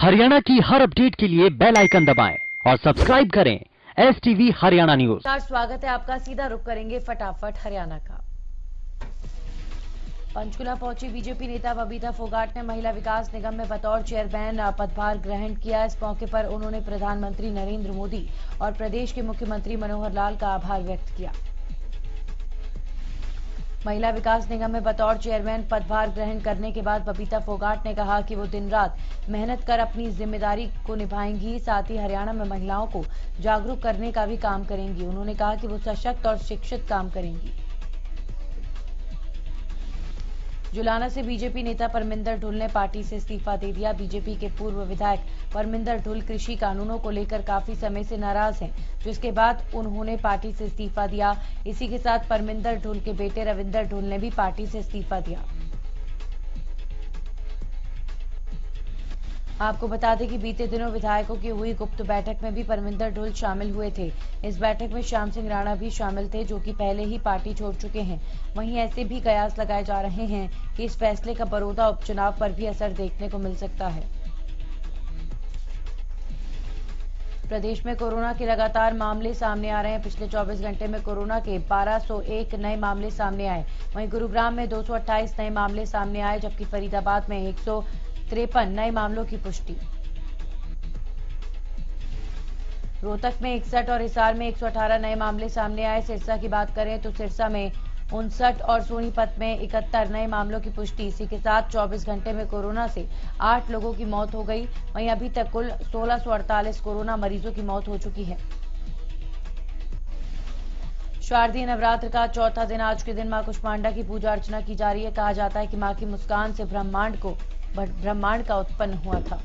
हरियाणा की हर अपडेट के लिए बेल आइकन दबाएं और सब्सक्राइब करें STV हरियाणा न्यूज। स्वागत है आपका। सीधा रुख करेंगे फटाफट हरियाणा का। पंचकुला पहुंची बीजेपी नेता बबीता फोगाट ने महिला विकास निगम में बतौर चेयरमैन पदभार ग्रहण किया। इस मौके पर उन्होंने प्रधानमंत्री नरेंद्र मोदी और प्रदेश के मुख्यमंत्री मनोहर लाल का आभार व्यक्त किया। महिला विकास निगम में बतौर चेयरमैन पदभार ग्रहण करने के बाद बबीता फोगाट ने कहा कि वो दिन रात मेहनत कर अपनी जिम्मेदारी को निभाएंगी, साथ ही हरियाणा में महिलाओं को जागरूक करने का भी काम करेंगी। उन्होंने कहा कि वो सशक्त और शिक्षित काम करेंगी। जुलाना से बीजेपी नेता परमिंदर ढुल ने पार्टी से इस्तीफा दे दिया। बीजेपी के पूर्व विधायक परमिंदर ढुल कृषि कानूनों को लेकर काफी समय से नाराज हैं, जिसके बाद उन्होंने पार्टी से इस्तीफा दिया। इसी के साथ परमिंदर ढुल के बेटे रविंदर ढुल ने भी पार्टी से इस्तीफा दिया। आपको बता दें कि बीते दिनों विधायकों की हुई गुप्त बैठक में भी परमिंदर ढुल शामिल हुए थे। इस बैठक में श्याम सिंह राणा भी शामिल थे, जो कि पहले ही पार्टी छोड़ चुके हैं। वहीं ऐसे भी कयास लगाए जा रहे हैं कि इस फैसले का बड़ौदा उपचुनाव पर भी असर देखने को मिल सकता है। प्रदेश में कोरोना के लगातार मामले सामने आ रहे हैं। पिछले 24 घंटे में कोरोना के 1201 नए मामले सामने आए। वहीं गुरुग्राम में 228 नए मामले सामने आए, जबकि फरीदाबाद में 153 नए मामलों की पुष्टि। रोहतक में 61 और हिसार में 118 नए मामले सामने आए। सिरसा की बात करें तो सिरसा में 59 और सोनीपत में 71 नए मामलों की पुष्टि। इसी के साथ 24 घंटे में कोरोना से 8 लोगों की मौत हो गई। वहीं अभी तक कुल 1648 कोरोना मरीजों की मौत हो चुकी है। शारदीय नवरात्र का चौथा दिन आज के दिन मां कुष्मांडा की पूजा अर्चना की जा रही है। कहा जाता है कि मां की मुस्कान से ब्रह्मांड का उत्पन्न हुआ था।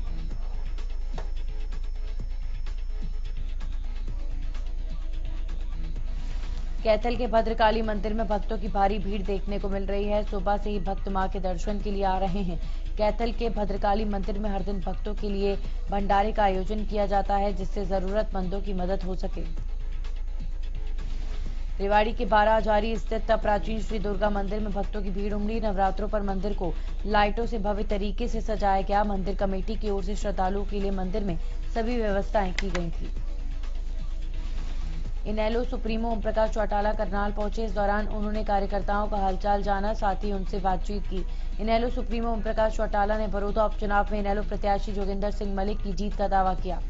कैथल के भद्रकाली मंदिर में भक्तों की भारी भीड़ देखने को मिल रही है। सुबह से ही भक्त मां के दर्शन के लिए आ रहे हैं। कैथल के भद्रकाली मंदिर में हर दिन भक्तों के लिए भंडारे का आयोजन किया जाता है, जिससे जरूरतमंदों की मदद हो सके। रेवाड़ी के बाराजारी स्थित प्राचीन श्री दुर्गा मंदिर में भक्तों की भीड़ उमड़ी। नवरात्रों पर मंदिर को लाइटों से भव्य तरीके से सजाया गया। मंदिर कमेटी की ओर से श्रद्धालुओं के लिए मंदिर में सभी व्यवस्थाएं की गई थी। इनेलो सुप्रीमो ओम प्रकाश चौटाला करनाल पहुंचे। इस दौरान उन्होंने कार्यकर्ताओं का हालचाल जाना, साथ ही उनसे बातचीत की। इनेलो सुप्रीमो ओम प्रकाश चौटाला ने बड़ौदा उपचुनाव में इनेलो प्रत्याशी जोगिंदर सिंह मलिक की जीत का दावा किया।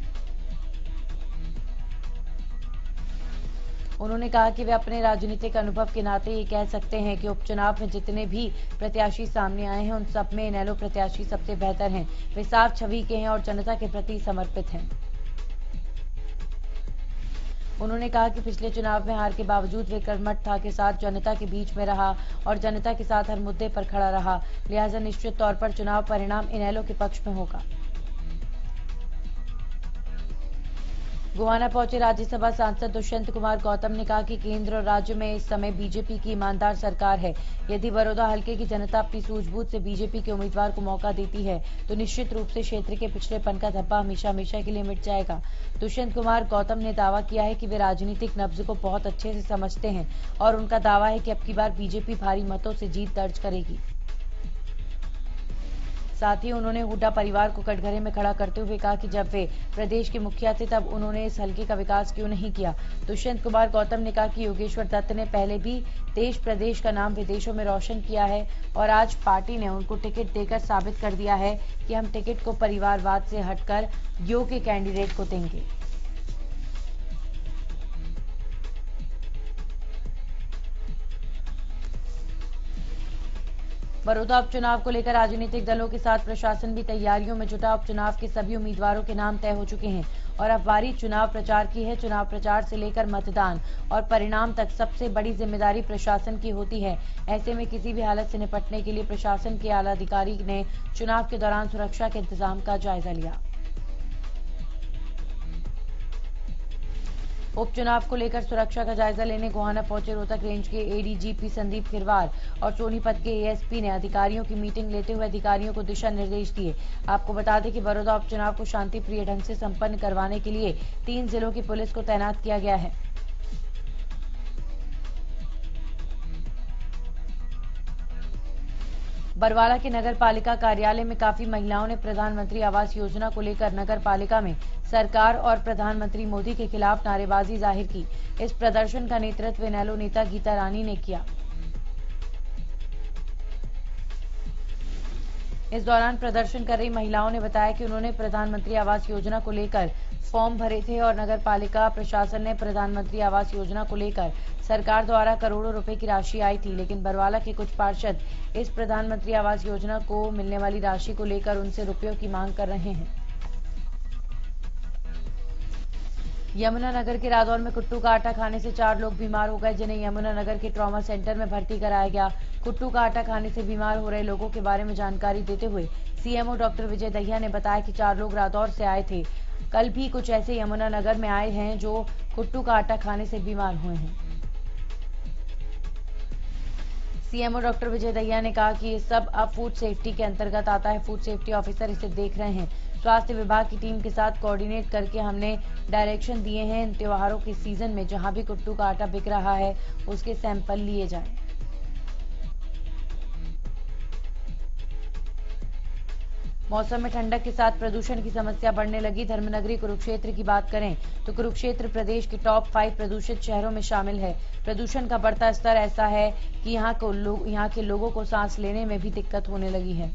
उन्होंने कहा कि वे अपने राजनीतिक अनुभव के नाते ये कह सकते हैं कि उपचुनाव में जितने भी प्रत्याशी सामने आए हैं, उन सब में इनेलो प्रत्याशी सबसे बेहतर हैं। वे साफ छवि के हैं और जनता के प्रति समर्पित हैं। उन्होंने कहा कि पिछले चुनाव में हार के बावजूद वे कर्मठता के साथ जनता के बीच में रहा और जनता के साथ हर मुद्दे पर खड़ा रहा। लिहाजा निश्चित तौर पर चुनाव परिणाम इनेलो के पक्ष में होगा। गोहाना पहुंचे राज्यसभा सांसद दुष्यंत कुमार गौतम ने कहा कि केंद्र और राज्य में इस समय बीजेपी की ईमानदार सरकार है। यदि बड़ौदा हलके की जनता अपनी सूझबूझ से बीजेपी के उम्मीदवार को मौका देती है, तो निश्चित रूप से क्षेत्र के पिछड़ेपन का धब्बा हमेशा हमेशा के लिए मिट जाएगा। दुष्यंत कुमार गौतम ने दावा किया है कि वे राजनीतिक नब्ज को बहुत अच्छे से समझते हैं और उनका दावा है कि अब की बार बीजेपी भारी मतों से जीत दर्ज करेगी। साथ ही उन्होंने हुड्डा परिवार को कटघरे में खड़ा करते हुए कहा कि जब वे प्रदेश के मुखिया थे तब उन्होंने इस हलके का विकास क्यों नहीं किया। दुष्यंत कुमार गौतम ने कहा कि योगेश्वर दत्त ने पहले भी देश प्रदेश का नाम विदेशों में रोशन किया है और आज पार्टी ने उनको टिकट देकर साबित कर दिया है कि हम टिकट को परिवारवाद से हटकर योग्य कैंडिडेट को देंगे। बड़ौदा उपचुनाव को लेकर राजनीतिक दलों के साथ प्रशासन भी तैयारियों में जुटा। उपचुनाव के सभी उम्मीदवारों के नाम तय हो चुके हैं और अब बारी चुनाव प्रचार की है। चुनाव प्रचार से लेकर मतदान और परिणाम तक सबसे बड़ी जिम्मेदारी प्रशासन की होती है। ऐसे में किसी भी हालत से निपटने के लिए प्रशासन के आला अधिकारी ने चुनाव के दौरान सुरक्षा के इंतजाम का जायजा लिया। उपचुनाव को लेकर सुरक्षा का जायजा लेने गोहाना पहुंचे रोहतक रेंज के एडीजीपी संदीप खिरवार और सोनीपत के एएसपी ने अधिकारियों की मीटिंग लेते हुए अधिकारियों को दिशा निर्देश दिए। आपको बता दें कि बड़ौदा उपचुनाव को शांतिप्रिय ढंग से संपन्न करवाने के लिए 3 जिलों की पुलिस को तैनात किया गया है। बरवाला के नगर पालिका कार्यालय में काफी महिलाओं ने प्रधानमंत्री आवास योजना को लेकर नगर पालिका में सरकार और प्रधानमंत्री मोदी के खिलाफ नारेबाजी जाहिर की। इस प्रदर्शन का नेतृत्व इनेलो नेता गीता रानी ने किया। इस दौरान प्रदर्शन कर रही महिलाओं ने बताया कि उन्होंने प्रधानमंत्री आवास योजना को लेकर फॉर्म भरे थे और नगर पालिका प्रशासन ने प्रधानमंत्री आवास योजना को लेकर सरकार द्वारा करोड़ों रुपए की राशि आई थी, लेकिन बरवाला के कुछ पार्षद इस प्रधानमंत्री आवास योजना को मिलने वाली राशि को लेकर उनसे रुपयों की मांग कर रहे हैं। यमुनानगर के रादौर में कुट्टू का आटा खाने से 4 लोग बीमार हो गए, जिन्हें यमुनानगर के ट्रॉमा सेंटर में भर्ती कराया गया। कुट्टू का आटा खाने से बीमार हो रहे लोगों के बारे में जानकारी देते हुए सीएमओ डॉक्टर विजय दहिया ने बताया कि 4 लोग रादौर से आए थे। कल भी कुछ ऐसे यमुनानगर में आए हैं जो कुट्टू का आटा खाने से बीमार हुए हैं। सीएमओ डॉक्टर विजय दहिया ने कहा कि ये सब अब फूड सेफ्टी के अंतर्गत आता है। फूड सेफ्टी ऑफिसर इसे देख रहे हैं। स्वास्थ्य विभाग की टीम के साथ कोऑर्डिनेट करके हमने डायरेक्शन दिए हैं। इन त्योहारों के सीजन में जहां भी कुट्टू का आटा बिक रहा है उसके सैंपल लिए जाएं। मौसम में ठंडक के साथ प्रदूषण की समस्या बढ़ने लगी। धर्मनगरी कुरुक्षेत्र की बात करें तो कुरुक्षेत्र प्रदेश के टॉप 5 प्रदूषित शहरों में शामिल है। प्रदूषण का बढ़ता स्तर ऐसा है कि यहाँ के लोगों को सांस लेने में भी दिक्कत होने लगी है।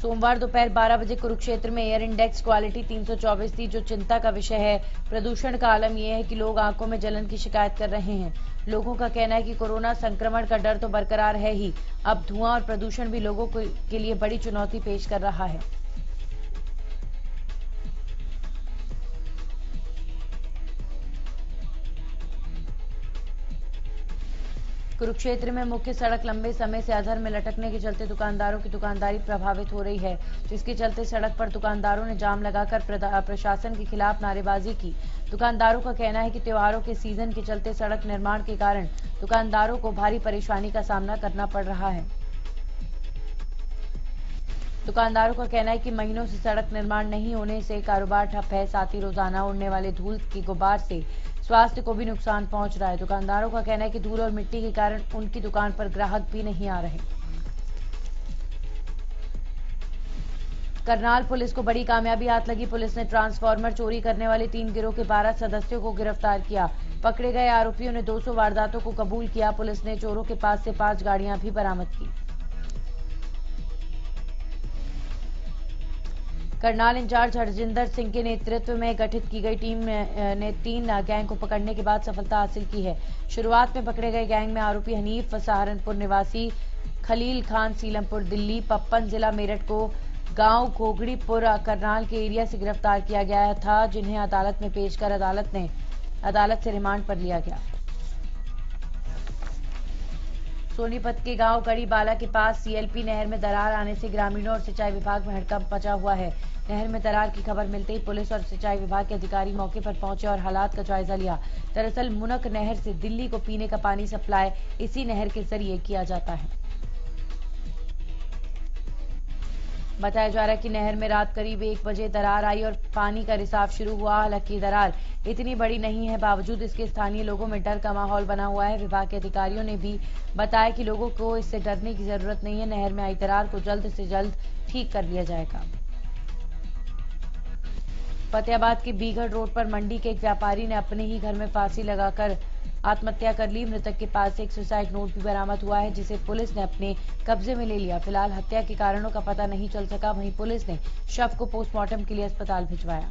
सोमवार दोपहर 12 बजे कुरुक्षेत्र में एयर इंडेक्स क्वालिटी 324 थी, जो चिंता का विषय है। प्रदूषण का आलम यह है कि लोग आंखों में जलन की शिकायत कर रहे हैं। लोगों का कहना है कि कोरोना संक्रमण का डर तो बरकरार है ही, अब धुआं और प्रदूषण भी लोगों के लिए बड़ी चुनौती पेश कर रहा है। कुरुक्षेत्र में मुख्य सड़क लंबे समय से अधर में लटकने के चलते दुकानदारों की दुकानदारी प्रभावित हो रही है, जिसके चलते सड़क पर दुकानदारों ने जाम लगाकर प्रशासन के खिलाफ नारेबाजी की। दुकानदारों का कहना है कि त्योहारों के सीजन के चलते सड़क निर्माण के कारण दुकानदारों को भारी परेशानी का सामना करना पड़ रहा है। दुकानदारों का कहना है कि महीनों से सड़क निर्माण नहीं होने से कारोबार ठप है, साथ ही रोजाना उड़ने वाले धूल के गुबार से स्वास्थ्य को भी नुकसान पहुंच रहा है। दुकानदारों का कहना है कि धूल और मिट्टी के कारण उनकी दुकान पर ग्राहक भी नहीं आ रहे। करनाल पुलिस को बड़ी कामयाबी हाथ लगी। पुलिस ने ट्रांसफार्मर चोरी करने वाले 3 गिरोह के 12 सदस्यों को गिरफ्तार किया। पकड़े गए आरोपियों ने 200 वारदातों को कबूल किया। पुलिस ने चोरों के पास से 5 गाड़ियां भी बरामद की। करनाल इंचार्ज हरजिंदर सिंह के नेतृत्व में गठित की गई टीम ने 3 गैंग को पकड़ने के बाद सफलता हासिल की है। शुरुआत में पकड़े गए गैंग में आरोपी हनीफ सहारनपुर निवासी, खलील खान सीलमपुर दिल्ली, पप्पन जिला मेरठ को गांव घोगड़ीपुर करनाल के एरिया से गिरफ्तार किया गया था, जिन्हें अदालत में पेश कर अदालत से रिमांड पर लिया गया। सोनीपत के गांव कड़ी बाला के पास सीएलपी नहर में दरार आने से ग्रामीणों और सिंचाई विभाग में हड़कंप मचा हुआ है। नहर में दरार की खबर मिलते ही पुलिस और सिंचाई विभाग के अधिकारी मौके पर पहुंचे और हालात का जायजा लिया। दरअसल मुनक नहर से दिल्ली को पीने का पानी सप्लाई इसी नहर के जरिए किया जाता है। बताया जा रहा है कि नहर में रात करीब 1 बजे दरार आई और पानी का रिसाव शुरू हुआ। हालांकि दरार इतनी बड़ी नहीं है, बावजूद इसके स्थानीय लोगों में डर का माहौल बना हुआ है। विभाग के अधिकारियों ने भी बताया कि लोगों को इससे डरने की जरूरत नहीं है। नहर में आई दरार को जल्द से जल्द ठीक कर लिया जाएगा। फतेहाबाद के बीघड़ रोड पर मंडी के एक व्यापारी ने अपने ही घर में फांसी लगाकर आत्महत्या कर ली। मृतक के पास एक सुसाइड नोट भी बरामद हुआ है, जिसे पुलिस ने अपने कब्जे में ले लिया। फिलहाल हत्या के कारणों का पता नहीं चल सका। वहीं पुलिस ने शव को पोस्टमार्टम के लिए अस्पताल भिजवाया।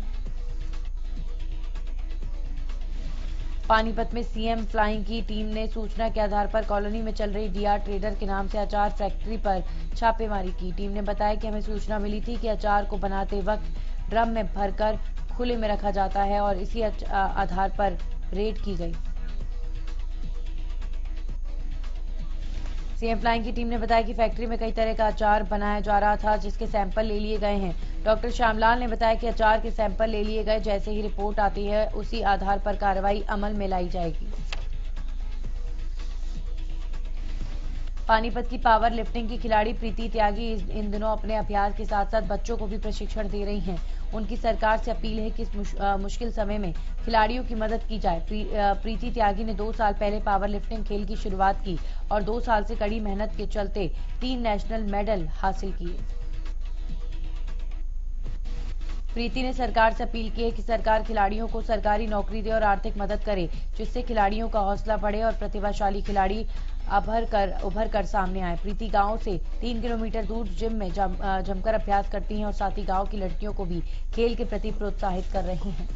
पानीपत में सीएम फ्लाइंग की टीम ने सूचना के आधार पर कॉलोनी में चल रही डीआर ट्रेडर के नाम से अचार फैक्ट्री पर छापेमारी की। टीम ने बताया कि हमें सूचना मिली थी कि अचार को बनाते वक्त ड्रम में भरकर खुले में रखा जाता है और इसी आधार पर रेड की गई। सीएम फ्लाइंग की टीम ने बताया कि फैक्ट्री में कई तरह का अचार बनाया जा रहा था, जिसके सैंपल ले लिए गए हैं। डॉक्टर श्यामलाल ने बताया कि अचार के सैंपल ले लिए गए, जैसे ही रिपोर्ट आती है उसी आधार पर कार्रवाई अमल में लाई जाएगी। पानीपत की पावर लिफ्टिंग की खिलाड़ी प्रीति त्यागी इन दिनों अपने अभ्यास के साथ साथ बच्चों को भी प्रशिक्षण दे रही हैं। उनकी सरकार से अपील है कि इस मुश्किल समय में खिलाड़ियों की मदद की जाए। प्रीति त्यागी ने 2 साल पहले पावर लिफ्टिंग खेल की शुरुआत की और 2 साल से कड़ी मेहनत के चलते 3 नेशनल मेडल हासिल किए। प्रीति ने सरकार से अपील की है कि सरकार खिलाड़ियों को सरकारी नौकरी दे और आर्थिक मदद करे, जिससे खिलाड़ियों का हौसला बढ़े और प्रतिभाशाली खिलाड़ी उभर कर सामने आए। प्रीति गांव से 3 किलोमीटर दूर जिम में जमकर अभ्यास करती हैं और साथ ही गांव की लड़कियों को भी खेल के प्रति प्रोत्साहित कर रही हैं।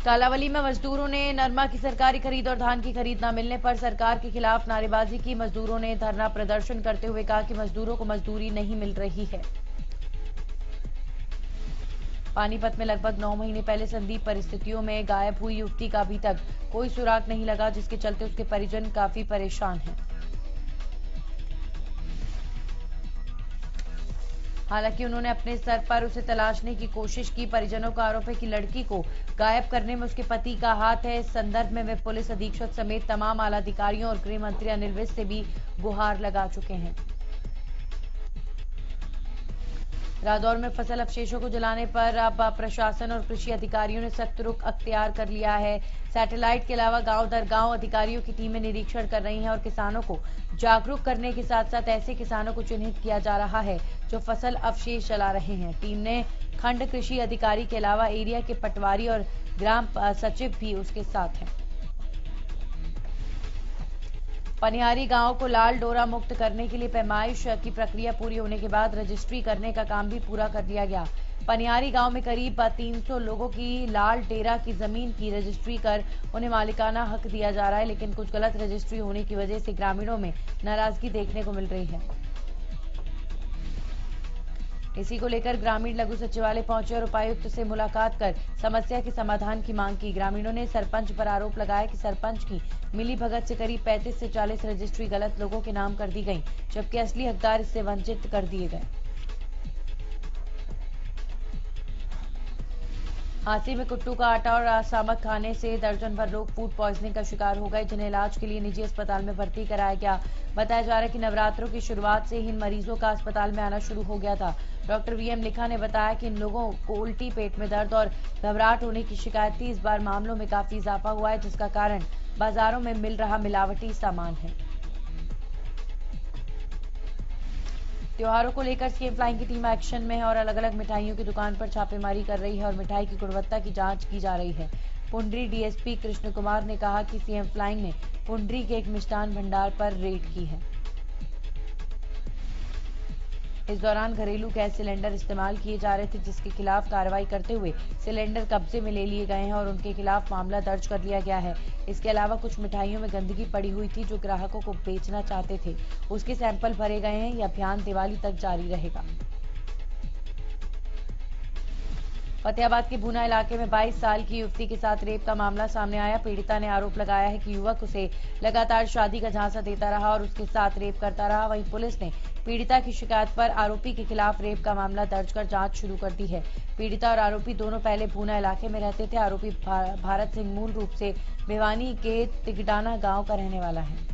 कालावली में मजदूरों ने नरमा की सरकारी खरीद और धान की खरीद न मिलने पर सरकार के खिलाफ नारेबाजी की। मजदूरों ने धरना प्रदर्शन करते हुए कहा कि मजदूरों को मजदूरी नहीं मिल रही है। पानीपत में लगभग 9 महीने पहले संदिग्ध परिस्थितियों में गायब हुई युवती का अभी तक कोई सुराग नहीं लगा, जिसके चलते उसके परिजन काफी परेशान हैं। हालांकि उन्होंने अपने स्तर पर उसे तलाशने की कोशिश की। परिजनों का आरोप है कि लड़की को गायब करने में उसके पति का हाथ है। इस संदर्भ में वे पुलिस अधीक्षक समेत तमाम आला अधिकारियों और गृह मंत्री अनिल विज से भी गुहार लगा चुके हैं। रादौर में फसल अवशेषों को जलाने पर अब प्रशासन और कृषि अधिकारियों ने सख्त रुख अख्तियार कर लिया है। सैटेलाइट के अलावा गांव दर गांव अधिकारियों की टीमें निरीक्षण कर रही हैं और किसानों को जागरूक करने के साथ साथ ऐसे किसानों को चिन्हित किया जा रहा है जो फसल अवशेष जला रहे हैं। टीम ने खंड कृषि अधिकारी के अलावा एरिया के पटवारी और ग्राम सचिव भी उसके साथ हैं। पनिहारी गांव को लाल डोरा मुक्त करने के लिए पैमाइश की प्रक्रिया पूरी होने के बाद रजिस्ट्री करने का काम भी पूरा कर लिया गया। पनिहारी गांव में करीब 300 लोगों की लाल डेरा की जमीन की रजिस्ट्री कर उन्हें मालिकाना हक दिया जा रहा है, लेकिन कुछ गलत रजिस्ट्री होने की वजह से ग्रामीणों में नाराजगी देखने को मिल रही है। इसी को लेकर ग्रामीण लघु सचिवालय पहुंचे और उपायुक्त से मुलाकात कर समस्या के समाधान की मांग की। ग्रामीणों ने सरपंच पर आरोप लगाया कि सरपंच की मिलीभगत से करीब 35 से 40 रजिस्ट्री गलत लोगों के नाम कर दी गई, जबकि असली हकदार इससे वंचित कर दिए गए। हांसी में कुट्टू का आटा और सामक खाने से दर्जन भर लोग फूड पॉइजनिंग का शिकार हो गए, जिन्हें इलाज के लिए निजी अस्पताल में भर्ती कराया गया। बताया जा रहा है कि नवरात्रों की शुरुआत से ही इन मरीजों का अस्पताल में आना शुरू हो गया था। डॉक्टर वीएम लिखा ने बताया कि इन लोगों को उल्टी, पेट में दर्द और घबराहट होने की शिकायत थी। इस बार मामलों में काफी इजाफा हुआ है, जिसका कारण बाजारों में मिल रहा मिलावटी सामान है। त्योहारों को लेकर सीएम फ्लाइंग की टीम एक्शन में है और अलग अलग मिठाइयों की दुकान पर छापेमारी कर रही है और मिठाई की गुणवत्ता की जांच की जा रही है। पुंडरी डीएसपी कृष्ण कुमार ने कहा कि सीएम फ्लाइंग ने पुंडरी के एक मिष्ठान भंडार पर रेड की है। इस दौरान घरेलू गैस सिलेंडर इस्तेमाल किए जा रहे थे, जिसके खिलाफ कार्रवाई करते हुए सिलेंडर कब्जे में ले लिए गए हैं और उनके खिलाफ मामला दर्ज कर लिया गया है। इसके अलावा कुछ मिठाइयों में गंदगी पड़ी हुई थी जो ग्राहकों को बेचना चाहते थे, उसके सैंपल भरे गए हैं। यह अभियान दिवाली तक जारी रहेगा। फतेहाबाद के भूना इलाके में 22 साल की युवती के साथ रेप का मामला सामने आया। पीड़िता ने आरोप लगाया है कि युवक उसे लगातार शादी का झांसा देता रहा और उसके साथ रेप करता रहा। वहीं पुलिस ने पीड़िता की शिकायत पर आरोपी के खिलाफ रेप का मामला दर्ज कर जांच शुरू कर दी है। पीड़िता और आरोपी दोनों पहले भूना इलाके में रहते थे। आरोपी भारत सिंह मूल रूप से भिवानी के तिगडाना गांव का रहने वाला है।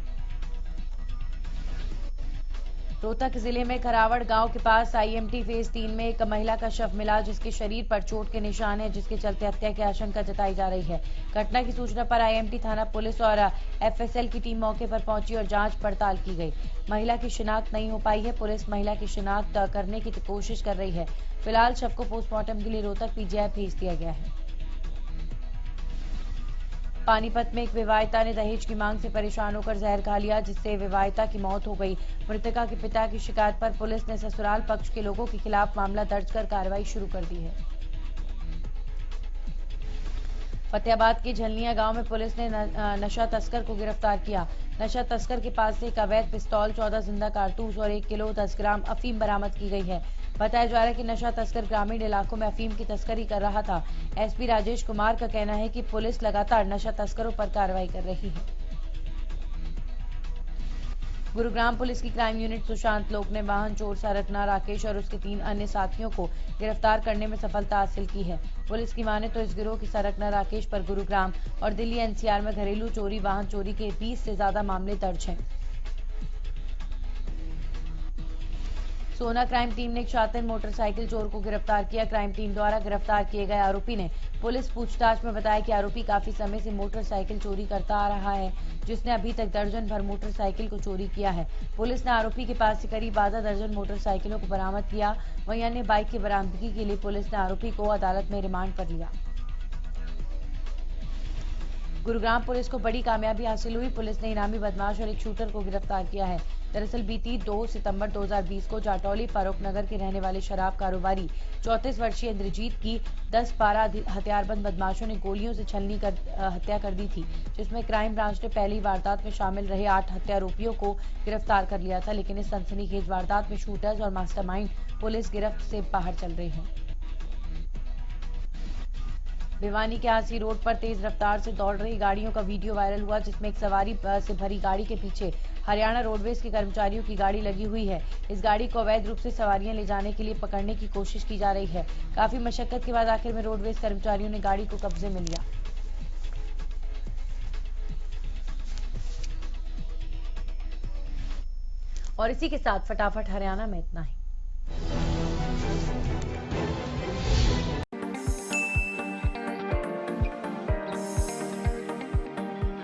रोहतक जिले में खरावड़ गांव के पास आईएमटी फेज 3 में एक महिला का शव मिला, जिसके शरीर पर चोट के निशान है, जिसके चलते हत्या की आशंका जताई जा रही है। घटना की सूचना पर आईएमटी थाना पुलिस और एफएसएल की टीम मौके पर पहुंची और जांच पड़ताल की गई। महिला की शिनाख्त नहीं हो पाई है। पुलिस महिला की शिनाख्त करने की कोशिश कर रही है। फिलहाल शव को पोस्टमार्टम के लिए रोहतक पीजीआई भेज दिया गया है। पानीपत में एक विवाहिता ने दहेज की मांग से परेशान होकर जहर खा लिया, जिससे विवाहिता की मौत हो गई। मृतका के पिता की शिकायत पर पुलिस ने ससुराल पक्ष के लोगों के खिलाफ मामला दर्ज कर कार्रवाई शुरू कर दी है। फतेहाबाद के झलनिया गांव में पुलिस ने नशा तस्कर को गिरफ्तार किया। नशा तस्कर के पास से एक अवैध पिस्तौल, 14 जिंदा कारतूस और 1 किलो 10 ग्राम अफीम बरामद की गई है। बताया जा रहा है कि नशा तस्कर ग्रामीण इलाकों में अफीम की तस्करी कर रहा था। एसपी राजेश कुमार का कहना है कि पुलिस लगातार नशा तस्करों पर कार्रवाई कर रही है। गुरुग्राम पुलिस की क्राइम यूनिट सुशांत लोक ने वाहन चोर सरकना राकेश और उसके 3 अन्य साथियों को गिरफ्तार करने में सफलता हासिल की है। पुलिस की माने तो इस गिरोह की सरकना राकेश पर गुरुग्राम और दिल्ली एनसीआर में घरेलू चोरी, वाहन चोरी के 20 से ज्यादा मामले दर्ज हैं। सोना क्राइम टीम ने एक शातिर मोटरसाइकिल चोर को गिरफ्तार किया। क्राइम टीम द्वारा गिरफ्तार किए गए आरोपी ने पुलिस पूछताछ में बताया कि आरोपी काफी समय से मोटरसाइकिल चोरी करता आ रहा है, जिसने अभी तक दर्जन भर मोटरसाइकिल को चोरी किया है। पुलिस ने आरोपी के पास से करीब आधा दर्जन मोटरसाइकिलों को बरामद किया। वहीं अन्य बाइक की बरामदगी के लिए पुलिस ने आरोपी को अदालत में रिमांड पर लिया। गुरुग्राम पुलिस को बड़ी कामयाबी हासिल हुई। पुलिस ने इनामी बदमाश और एक शूटर को गिरफ्तार किया है। दरअसल बीती 2 सितंबर 2020 को जाटौली फारूक नगर के रहने वाले शराब कारोबारी 34 वर्षीय इंद्रजीत की 10-12 हथियारबंद बदमाशों ने गोलियों से छलनी कर हत्या कर दी थी, जिसमें क्राइम ब्रांच ने पहली वारदात में शामिल रहे 8 हत्यारोपियों को गिरफ्तार कर लिया था। लेकिन इस सनसनीखेज वारदात में शूटर्स और मास्टरमाइंड पुलिस गिरफ्त से बाहर चल रहे हैं। भिवानी के हांसी रोड पर तेज रफ्तार से दौड़ रही गाड़ियों का वीडियो वायरल हुआ, जिसमें एक सवारी से भरी गाड़ी के पीछे हरियाणा रोडवेज के कर्मचारियों की गाड़ी लगी हुई है। इस गाड़ी को अवैध रूप से सवारियां ले जाने के लिए पकड़ने की कोशिश की जा रही है। काफी मशक्कत के बाद आखिर में रोडवेज कर्मचारियों ने गाड़ी को कब्जे में लिया। और इसी के साथ फटाफट हरियाणा में इतना ही।